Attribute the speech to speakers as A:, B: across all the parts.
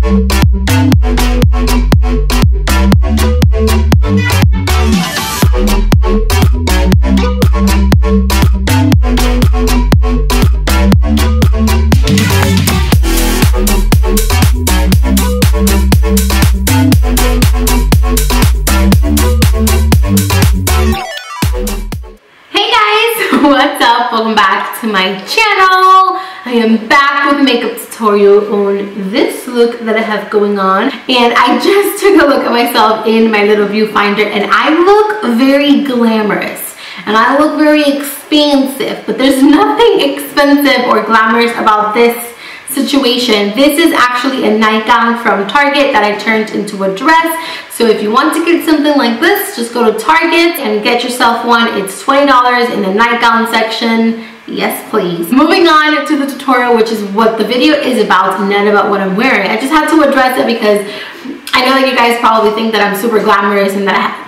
A: What's up? Welcome back to my channel. I am back with a makeup tutorial on this look that I have going on, and I just took a look at myself in my little viewfinder and I look very glamorous and I look very expansive, but there's nothing expensive or glamorous about this situation. This is actually a nightgown from Target that I turned into a dress. So if you want to get something like this, just go to Target and get yourself one. It's $20 in the nightgown section. Yes, please. Moving on to the tutorial, which is what the video is about, not about what I'm wearing. I just had to address it because I know that you guys probably think that I'm super glamorous and that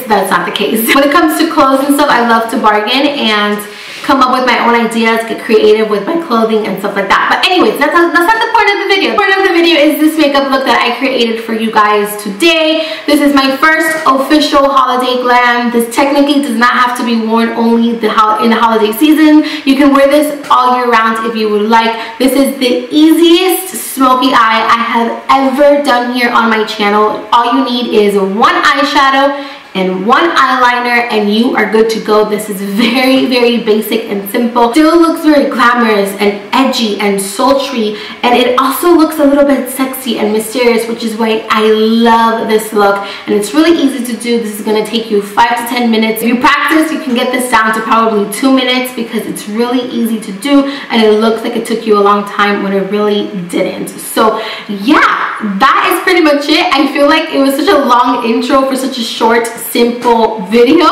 A: that's not the case. When it comes to clothes and stuff, I love to bargain and come up with my own ideas, get creative with my clothing and stuff like that. But anyways, that's not the point of the video. The point of the video is this makeup look that I created for you guys today. This is my first official holiday glam. This technically does not have to be worn only in the holiday season. You can wear this all year round if you would like. This is the easiest smoky eye I have ever done here on my channel. All you need is one eyeshadow and one eyeliner and you are good to go. This is very, very basic and simple. Still looks very glamorous and edgy and sultry, and it also looks a little bit sexy and mysterious, which is why I love this look. And it's really easy to do. This is going to take you 5 to 10 minutes. If you practice, you can get this down to probably 2 minutes because it's really easy to do and it looks like it took you a long time when it really didn't. So yeah, that is pretty much it. I feel like it was such a long intro for such a short, simple video,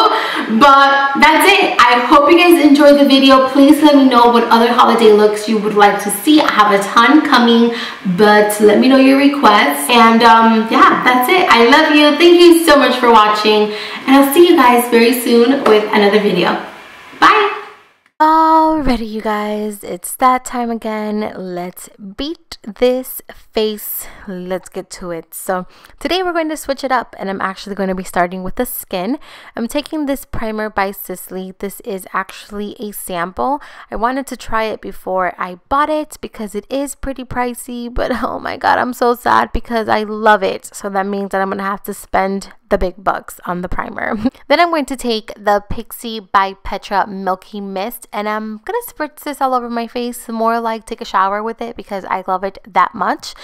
A: but that's it. I hope you guys enjoyed the video. Please let me know what other holiday looks you would like to see. I have a ton coming, but let me know your requests. And yeah, that's it. I love you. Thank you so much for watching, and I'll see you guys very soon with another video. Bye. Alrighty, you guys, it's that time again. Let's beat this face. Let's get to it. So today we're going to switch it up, and I'm actually going to be starting with the skin. I'm taking this primer by Sisley. This is actually a sample. I wanted to try it before I bought it because it is pretty pricey, but oh my god, I'm so sad because I love it. So that means that I'm gonna have to spend the big bucks on the primer. Then I'm going to take the Pixi by Petra Milky Mist, and I'm gonna spritz this all over my face, more like take a shower with it because I love it that much.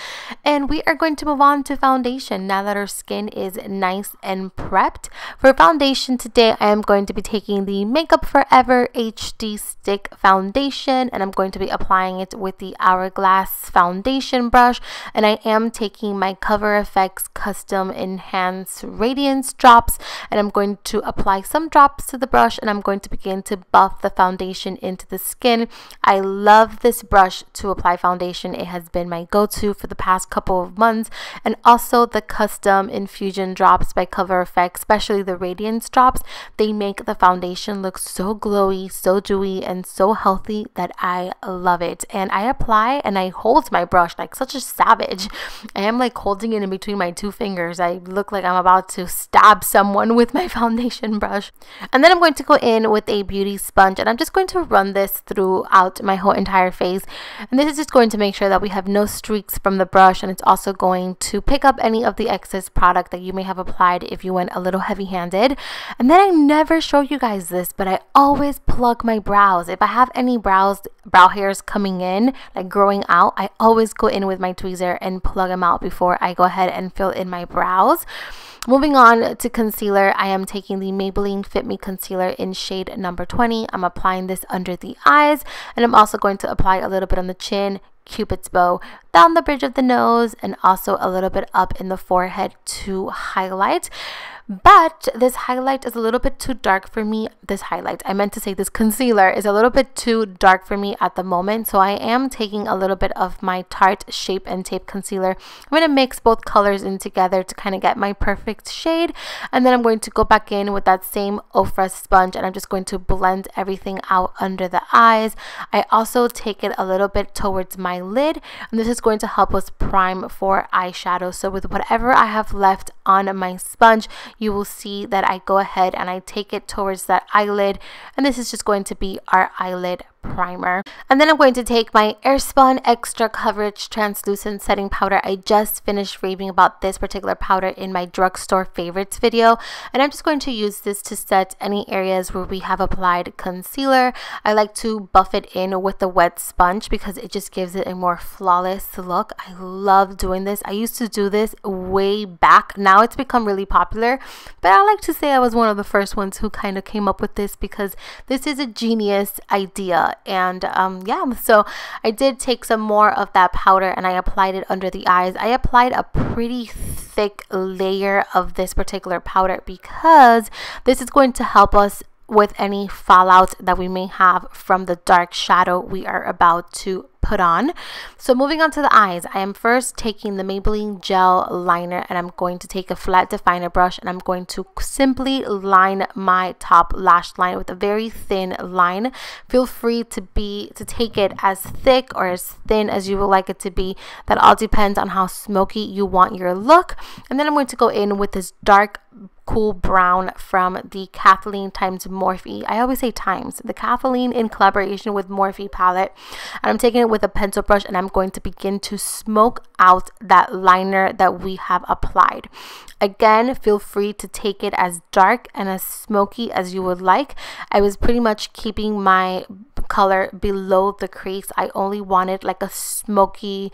A: And we are going to move on to foundation now that our skin is nice and prepped. For foundation today, I am going to be taking the Makeup Forever HD Stick Foundation, and I'm going to be applying it with the Hourglass foundation brush, and I am taking my CoverFX Custom Enhanced Radiance drops, and I'm going to apply some drops to the brush, and I'm going to begin to buff the foundation into the skin. I love this brush to apply foundation. It has been my go-to for the past couple of months. And also the custom Infusion drops by CoverFX, especially the Radiance drops. They make the foundation look so glowy, so dewy, and so healthy that I love it. And I apply and I hold my brush like such a savage. I am like holding it in between my two fingers. I look like I'm about to stab someone with my foundation brush. And then I'm going to go in with a beauty sponge, and I'm just going to run this throughout my whole entire face. And this is just going to make sure that we have no streaks from the brush, and it's also going to pick up any of the excess product that you may have applied if you went a little heavy-handed. And then I never show you guys this, but I always plug my brows. If I have any brow hairs coming in, like growing out, I always go in with my tweezer and plug them out before I go ahead and fill in my brows. Moving on to concealer, I am taking the Maybelline Fit Me Concealer in shade number 20. I'm applying this under the eyes, and I'm also going to apply a little bit on the chin, Cupid's bow, down the bridge of the nose, and also a little bit up in the forehead to highlight. but this highlight is a little bit too dark for me. This concealer is a little bit too dark for me at the moment, so I am taking a little bit of my Tarte Shape Tape Concealer. I'm going to mix both colors in together to kind of get my perfect shade, and then I'm going to go back in with that same OFRA sponge, and I'm just going to blend everything out under the eyes. I also take it a little bit towards my lid, and this is going to help us prime for eyeshadow. So with whatever I have left on my sponge, you will see that I go ahead and I take it towards that eyelid, and this is just going to be our eyelid primer. And then I'm going to take my Airspun Extra Coverage Translucent Setting Powder. I just finished raving about this particular powder in my drugstore favorites video, and I'm just going to use this to set any areas where we have applied concealer. I like to buff it in with the wet sponge because it just gives it a more flawless look. I love doing this. I used to do this way back. Now it's become really popular, but I like to say I was one of the first ones who kind of came up with this because this is a genius idea. And yeah, so I did take some more of that powder and I applied it under the eyes. I applied a pretty thick layer of this particular powder because this is going to help us with any fallout that we may have from the dark shadow we are about to put on. So moving on to the eyes, I am first taking the Maybelline gel liner, and I'm going to take a flat definer brush and I'm going to simply line my top lash line with a very thin line. Feel free to take it as thick or as thin as you would like it to be. That all depends on how smoky you want your look. And then I'm going to go in with this dark cool brown from the Kathleen times Morphe. I always say times. The Kathleen in collaboration with Morphe palette. And I'm taking it with a pencil brush and I'm going to begin to smoke out that liner that we have applied. Again, feel free to take it as dark and as smoky as you would like. I was pretty much keeping my color below the crease. I only wanted like a smoky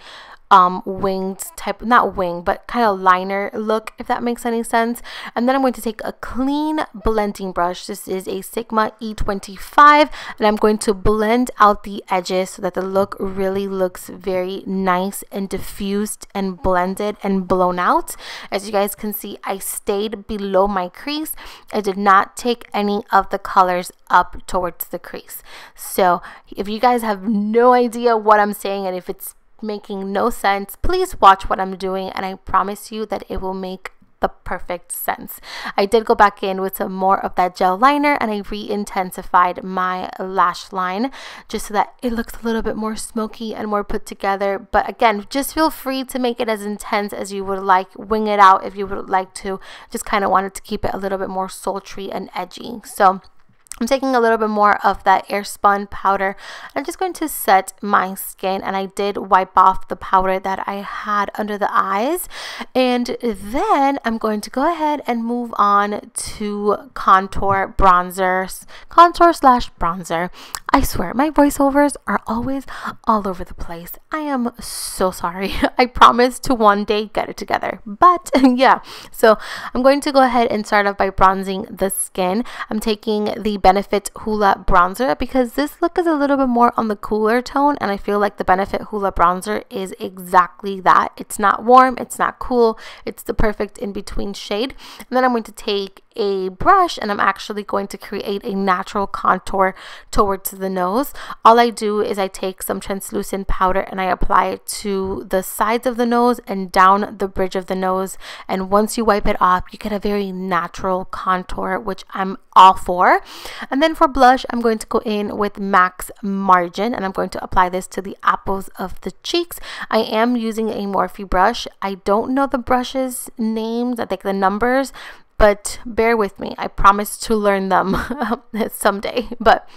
A: winged type, not wing, but kind of liner look, if that makes any sense. And then I'm going to take a clean blending brush. This is a Sigma E25, and I'm going to blend out the edges so that the look really looks very nice and diffused and blended and blown out. As you guys can see, I stayed below my crease. I did not take any of the colors up towards the crease. So if you guys have no idea what I'm saying and if it's making no sense, please watch what I'm doing and I promise you that it will make the perfect sense. I did go back in with some more of that gel liner and I re-intensified my lash line just so that it looks a little bit more smoky and more put together. But again, just feel free to make it as intense as you would like. Wing it out if you would like to. Just kind of wanted to keep it a little bit more sultry and edgy. So I'm taking a little bit more of that Airspun powder. I'm just going to set my skin, and I did wipe off the powder that I had under the eyes. And then I'm going to go ahead and move on to contour slash bronzer. I swear, my voiceovers are always all over the place. I am so sorry. I promise to one day get it together. But yeah, so I'm going to go ahead and start off by bronzing the skin. I'm taking the Benefit Hoola bronzer because this look is a little bit more on the cooler tone, and I feel like the Benefit Hoola bronzer is exactly that. It's not warm, it's not cool, it's the perfect in-between shade. And then I'm going to take a brush and I'm actually going to create a natural contour towards the nose. All I do is I take some translucent powder and I apply it to the sides of the nose and down the bridge of the nose, and once you wipe it off you get a very natural contour, which I'm all for. And then for blush, I'm going to go in with Max Margin and I'm going to apply this to the apples of the cheeks. I am using a Morphe brush. I don't know the brush's names, I think the numbers, but bear with me. I promise to learn them someday. But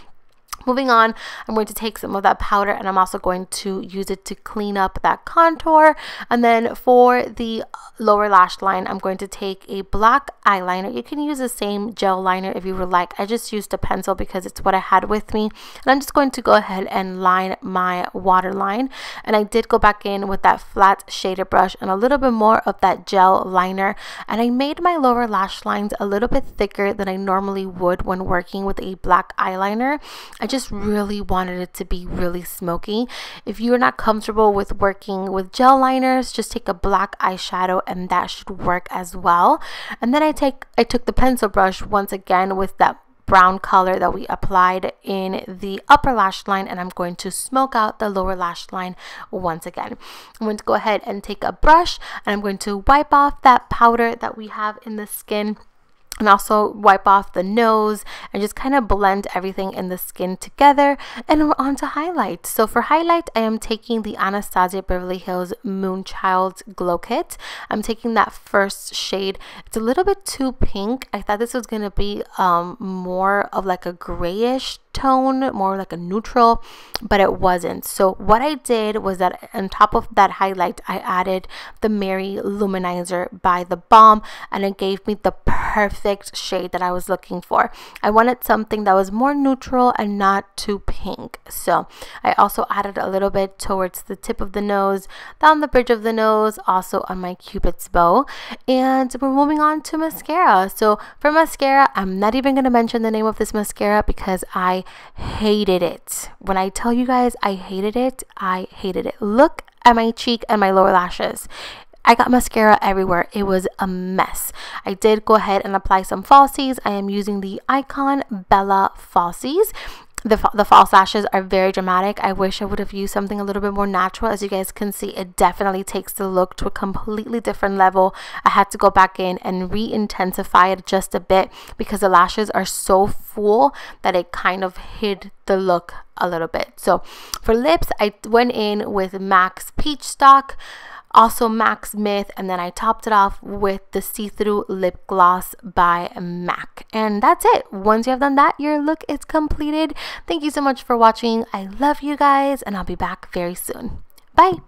A: moving on, I'm going to take some of that powder and I'm also going to use it to clean up that contour. And then for the lower lash line, I'm going to take a black eyeliner. You can use the same gel liner if you would like. I just used a pencil because it's what I had with me. And I'm just going to go ahead and line my waterline. And I did go back in with that flat shader brush and a little bit more of that gel liner. And I made my lower lash lines a little bit thicker than I normally would when working with a black eyeliner. I just just really wanted it to be really smoky. If you're not comfortable with working with gel liners, just take a black eyeshadow and that should work as well. And then I took the pencil brush once again with that brown color that we applied in the upper lash line, and I'm going to smoke out the lower lash line once again. I'm going to go ahead and take a brush and I'm going to wipe off that powder that we have in the skin, and also wipe off the nose and just kind of blend everything in the skin together. And we're on to highlight. So for highlight, I am taking the Anastasia Beverly Hills Moonchild Glow Kit. I'm taking that first shade. It's a little bit too pink. I thought this was going to be more of like a grayish tone, more like a neutral, but it wasn't. So what I did was that on top of that highlight, I added the Mary Lou-Manizer by theBalm, and it gave me the perfect shade that I was looking for. I wanted something that was more neutral and not too pink. So I also added a little bit towards the tip of the nose, down the bridge of the nose, also on my Cupid's bow. And we're moving on to mascara. So for mascara, I'm not even going to mention the name of this mascara because I hated it. When I tell you guys I hated it, I hated it. Look at my cheek and my lower lashes. I got mascara everywhere. It was a mess. I did go ahead and apply some falsies. I am using the IIKONN Bella falsies. The false lashes are very dramatic. I wish I would have used something a little bit more natural. As you guys can see, it definitely takes the look to a completely different level. I had to go back in and re-intensify it just a bit because the lashes are so full that it kind of hid the look a little bit. So for lips, I went in with MAC's Peachstock, also MAC's Myth, and then I topped it off with the see-through lip gloss by MAC. And that's it. Once you have done that, your look is completed. Thank you so much for watching. I love you guys, and I'll be back very soon. Bye.